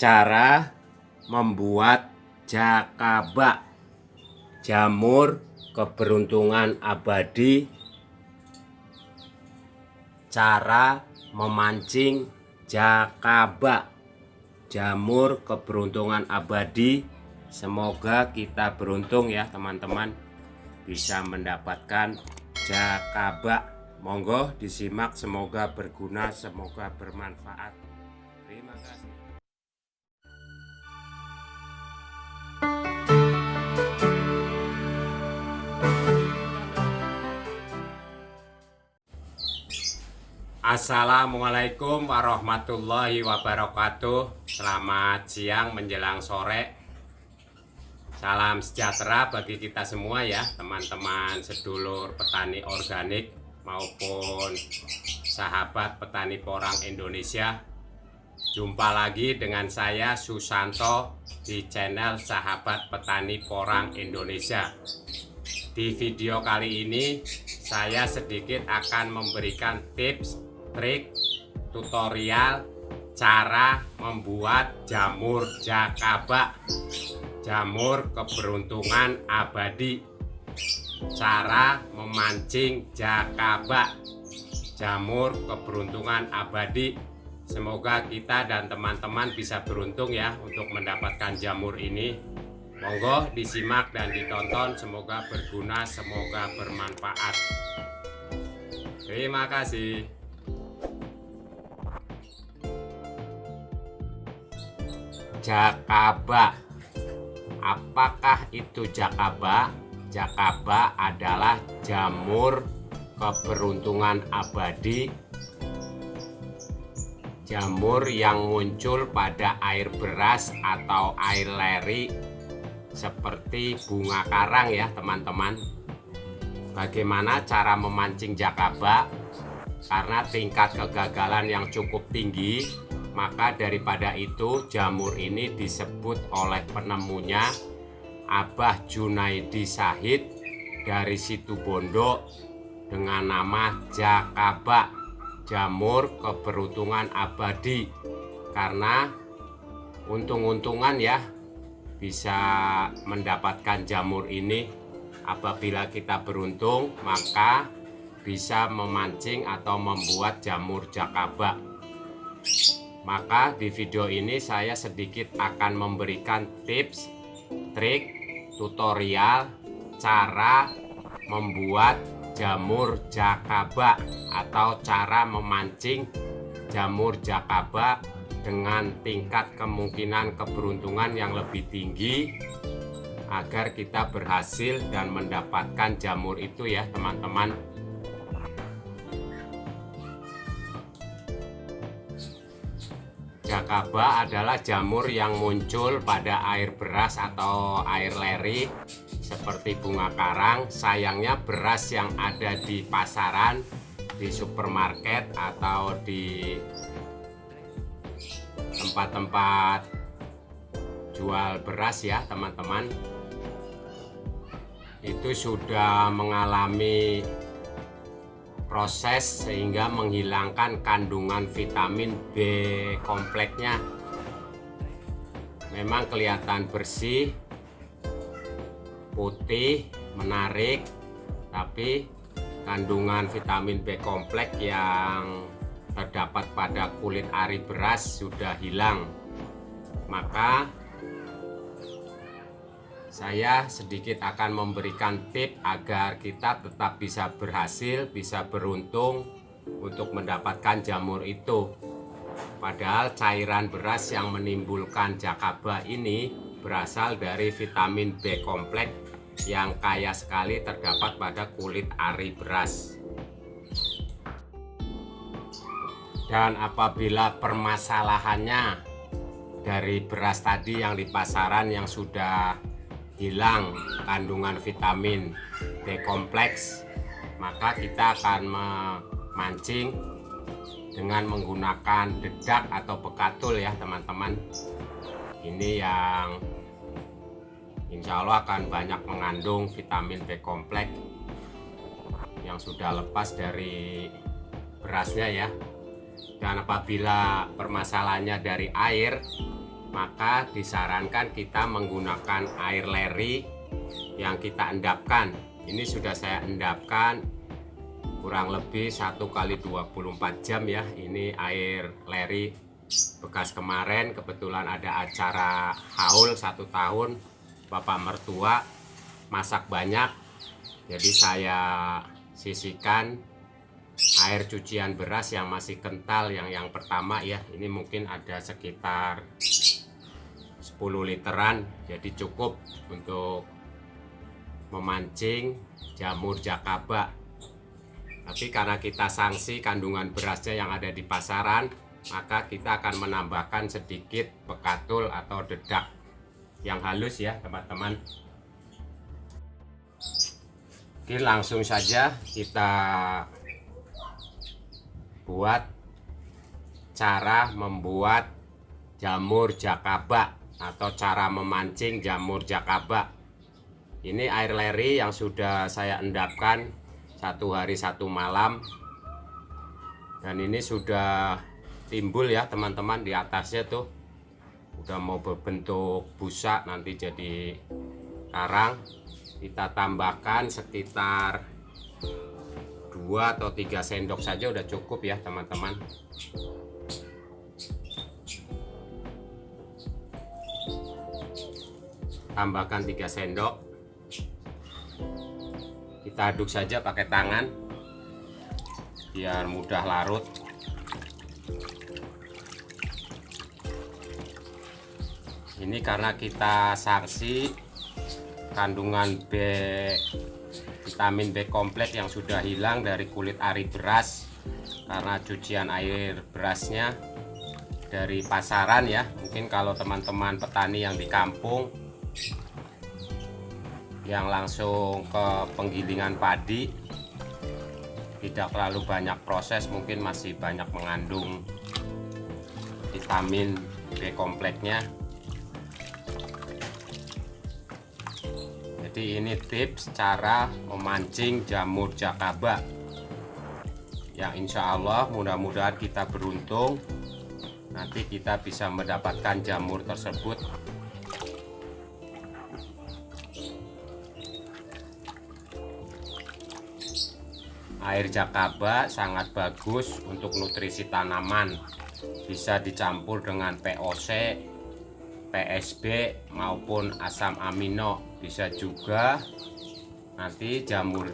Cara membuat jakaba, jamur keberuntungan abadi. Cara memancing jakaba, jamur keberuntungan abadi. Semoga kita beruntung ya teman-teman, bisa mendapatkan jakaba. Monggo disimak, semoga berguna, semoga bermanfaat. Terima kasih. Assalamualaikum warahmatullahi wabarakatuh. Selamat siang menjelang sore. Salam sejahtera bagi kita semua ya, teman-teman sedulur petani organik maupun sahabat petani porang Indonesia. Jumpa lagi dengan saya Susanto di channel Sahabat Petani Porang Indonesia. Di video kali ini saya sedikit akan memberikan tips, trik, tutorial cara membuat jamur jakaba, jamur keberuntungan abadi. Cara memancing jakaba, jamur keberuntungan abadi. Semoga kita dan teman-teman bisa beruntung ya untuk mendapatkan jamur ini. Monggo disimak dan ditonton, semoga berguna, semoga bermanfaat. Terima kasih. Jakaba. Apakah itu jakaba? Jakaba adalah jamur keberuntungan abadi, jamur yang muncul pada air beras atau air leri seperti bunga karang ya teman-teman. Bagaimana cara memancing jakaba? Karena tingkat kegagalan yang cukup tinggi, maka daripada itu jamur ini disebut oleh penemunya Abah Junaidi Shahid dari Situbondo dengan nama jakaba, jamur keberuntungan abadi. Karena untung-untungan ya bisa mendapatkan jamur ini. Apabila kita beruntung, maka bisa memancing atau membuat jamur jakaba. Maka di video ini saya sedikit akan memberikan tips, trik, tutorial cara membuat jamur jakaba atau cara memancing jamur jakaba dengan tingkat kemungkinan keberuntungan yang lebih tinggi agar kita berhasil dan mendapatkan jamur itu ya teman-teman. Jakaba adalah jamur yang muncul pada air beras atau air leri seperti bunga karang. Sayangnya beras yang ada di pasaran, di supermarket atau di tempat-tempat jual beras ya teman-teman, itu sudah mengalami proses sehingga menghilangkan kandungan vitamin B kompleksnya. Memang kelihatan bersih, putih, menarik, tapi kandungan vitamin B kompleks yang terdapat pada kulit ari beras sudah hilang. Maka saya sedikit akan memberikan tips agar kita tetap bisa berhasil, bisa beruntung untuk mendapatkan jamur itu. Padahal cairan beras yang menimbulkan jakaba ini berasal dari vitamin B kompleks yang kaya sekali terdapat pada kulit ari beras. Dan apabila permasalahannya dari beras tadi yang di pasaran yang sudah hilang kandungan vitamin B kompleks, maka kita akan memancing dengan menggunakan dedak atau bekatul ya teman-teman. Ini yang insya Allah akan banyak mengandung vitamin B kompleks yang sudah lepas dari berasnya ya. Dan apabila permasalahannya dari air, maka disarankan kita menggunakan air leri yang kita endapkan. Ini sudah saya endapkan kurang lebih 1 kali 24 jam ya. Ini air leri bekas kemarin, kebetulan ada acara haul 1 tahun bapak mertua, masak banyak, jadi saya sisihkan air cucian beras yang masih kental, yang pertama ya. Ini mungkin ada sekitar 10 literan, jadi cukup untuk memancing jamur jakaba. Tapi karena kita sanksi kandungan berasnya yang ada di pasaran, maka kita akan menambahkan sedikit bekatul atau dedak yang halus ya teman-teman. Oke, langsung saja kita buat cara membuat jamur jakaba atau cara memancing jamur jakaba. Ini air leri yang sudah saya endapkan 1 hari 1 malam, dan ini sudah timbul ya teman-teman, di atasnya tuh udah mau berbentuk busa, nanti jadi karang. Kita tambahkan sekitar 2 atau 3 sendok saja udah cukup ya teman-teman. Tambahkan 3 sendok, kita aduk saja pakai tangan biar mudah larut. Ini karena kita sanksi kandungan vitamin B kompleks yang sudah hilang dari kulit ari beras karena cucian air berasnya dari pasaran ya. Mungkin kalau teman-teman petani yang di kampung yang langsung ke penggilingan padi, tidak terlalu banyak proses, mungkin masih banyak mengandung vitamin B kompleksnya. Jadi ini tips cara memancing jamur jakaba yang insya Allah mudah-mudahan kita beruntung, nanti kita bisa mendapatkan jamur tersebut. Air jakaba sangat bagus untuk nutrisi tanaman, bisa dicampur dengan POC, PSB maupun asam amino. Bisa juga nanti jamur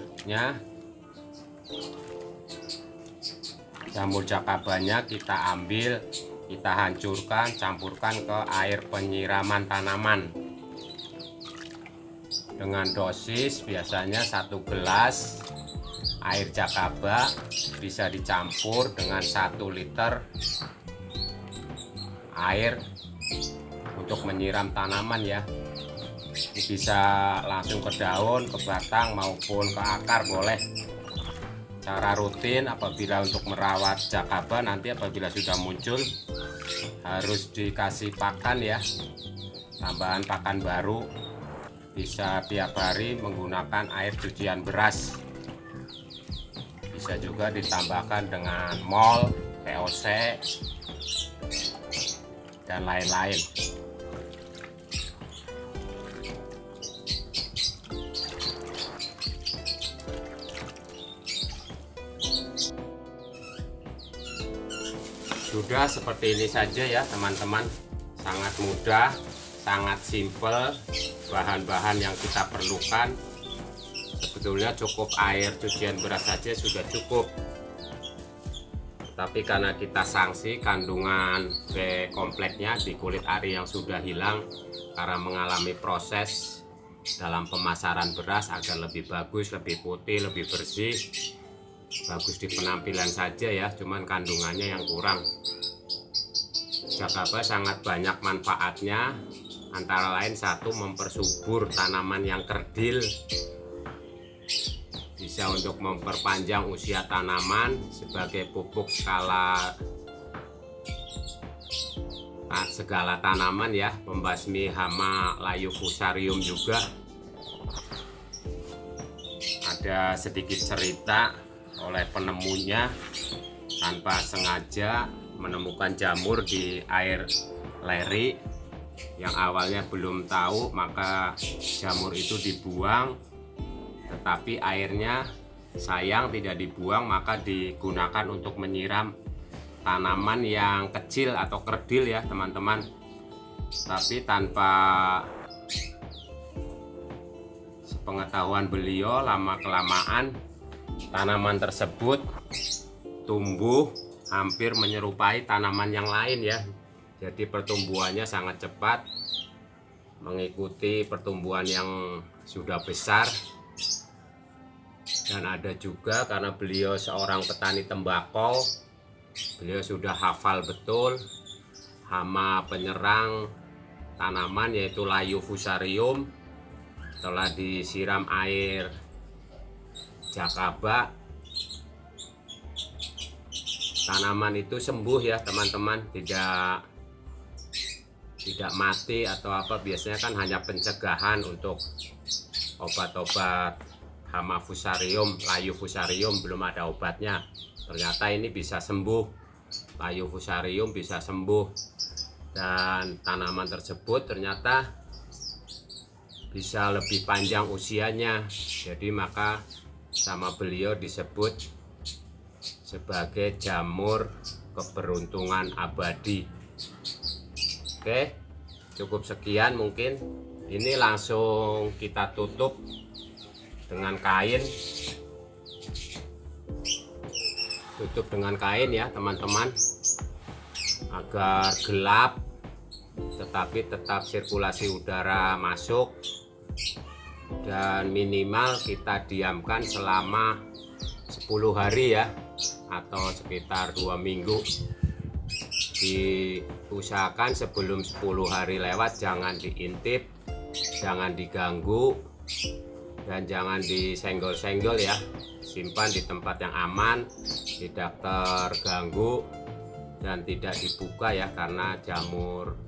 jakabanya kita ambil, kita hancurkan, campurkan ke air penyiraman tanaman dengan dosis biasanya 1 gelas air jakaba bisa dicampur dengan 1 liter air untuk menyiram tanaman ya. Ini bisa langsung ke daun, ke batang maupun ke akar boleh. Cara rutin apabila untuk merawat jakaba, nanti apabila sudah muncul harus dikasih pakan ya, tambahan pakan baru. Bisa tiap hari menggunakan air cucian beras. Bisa juga ditambahkan dengan mol, POC, dan lain-lain. Sudah seperti ini saja ya teman-teman, sangat mudah, sangat simple. Bahan-bahan yang kita perlukan sebetulnya cukup air cucian beras saja sudah cukup, tapi karena kita sanksi kandungan B kompleksnya di kulit ari yang sudah hilang karena mengalami proses dalam pemasaran beras agar lebih bagus, lebih putih, lebih bersih, bagus di penampilan saja ya, cuman kandungannya yang kurang. Jakaba sangat banyak manfaatnya, antara lain 1, mempersubur tanaman yang kerdil, bisa untuk memperpanjang usia tanaman sebagai pupuk segala tanaman ya, membasmi hama layu fusarium juga. Ada sedikit cerita oleh penemunya, tanpa sengaja menemukan jamur di air leri. yang awalnya belum tahu, maka jamur itu dibuang, tetapi airnya sayang tidak dibuang, maka digunakan untuk menyiram tanaman yang kecil atau kerdil ya teman-teman. Tapi tanpa sepengetahuan beliau, lama-kelamaan tanaman tersebut tumbuh hampir menyerupai tanaman yang lain ya. Jadi pertumbuhannya sangat cepat, mengikuti pertumbuhan yang sudah besar. Dan ada juga karena beliau seorang petani tembakau, beliau sudah hafal betul hama penyerang tanaman yaitu layu fusarium. Setelah disiram air jakaba, tanaman itu sembuh ya teman-teman, tidak mati atau apa. Biasanya kan hanya pencegahan untuk obat-obat hama fusarium, layu fusarium, belum ada obatnya. Ternyata ini bisa sembuh, layu fusarium bisa sembuh, dan tanaman tersebut ternyata bisa lebih panjang usianya. Jadi maka sama beliau disebut sebagai jamur keberuntungan abadi. Oke, cukup sekian mungkin. Ini langsung kita tutup dengan kain. Tutup dengan kain ya teman-teman, agar gelap tetapi tetap sirkulasi udara masuk, dan minimal kita diamkan selama 10 hari ya, atau sekitar 2 minggu. Diusahakan sebelum 10 hari lewat jangan diintip, jangan diganggu, dan jangan disenggol-senggol ya. Simpan di tempat yang aman, tidak terganggu, dan tidak dibuka ya, karena jamur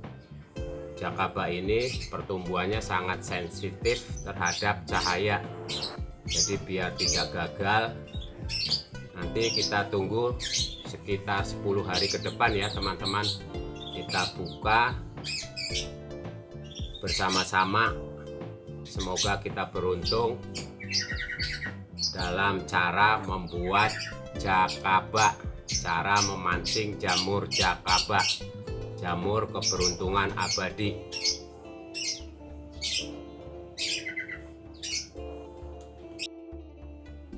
jakaba ini pertumbuhannya sangat sensitif terhadap cahaya. Jadi biar tidak gagal, nanti kita tunggu sekitar 10 hari ke depan ya teman-teman. Kita buka bersama-sama. Semoga kita beruntung dalam cara membuat jakaba, cara memancing jamur jakaba, jamur keberuntungan abadi.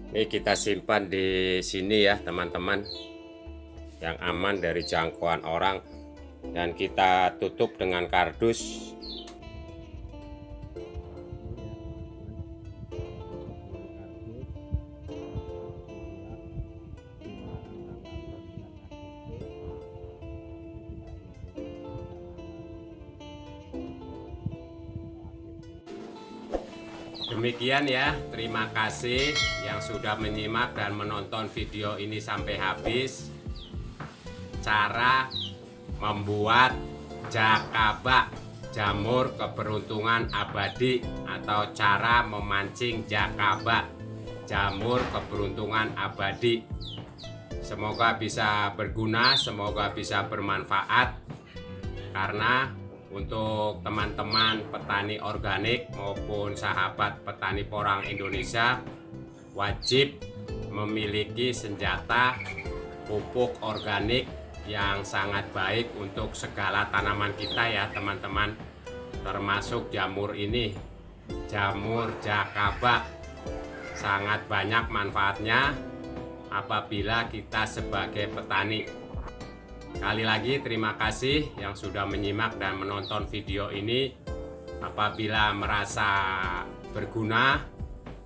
Ini kita simpan di sini ya teman-teman, yang aman dari jangkauan orang, dan kita tutup dengan kardus. Demikian ya, terima kasih yang sudah menyimak dan menonton video ini sampai habis. Cara membuat jakaba, jamur keberuntungan abadi, atau cara memancing jakaba, jamur keberuntungan abadi. Semoga bisa berguna, semoga bisa bermanfaat, karena untuk teman-teman petani organik maupun sahabat petani porang Indonesia wajib memiliki senjata pupuk organik yang sangat baik untuk segala tanaman kita ya teman-teman, termasuk jamur ini, jamur jakaba. Sangat banyak manfaatnya apabila kita sebagai petani. Sekali lagi terima kasih yang sudah menyimak dan menonton video ini. Apabila merasa berguna,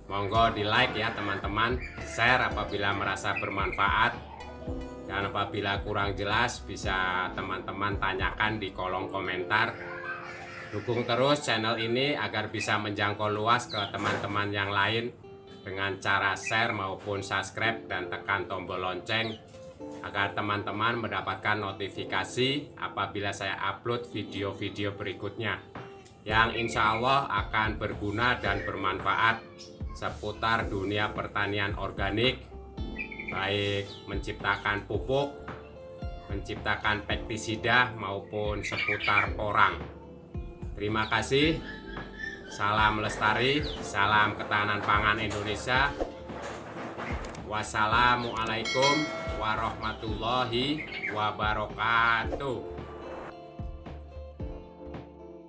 monggo di like ya teman-teman, share apabila merasa bermanfaat, dan apabila kurang jelas bisa teman-teman tanyakan di kolom komentar. Dukung terus channel ini agar bisa menjangkau luas ke teman-teman yang lain dengan cara share maupun subscribe dan tekan tombol lonceng, agar teman-teman mendapatkan notifikasi apabila saya upload video-video berikutnya yang insya Allah akan berguna dan bermanfaat seputar dunia pertanian organik, baik menciptakan pupuk, menciptakan pestisida, maupun seputar porang. Terima kasih. Salam lestari, salam ketahanan pangan Indonesia. Wassalamualaikum warahmatullahi wabarakatuh.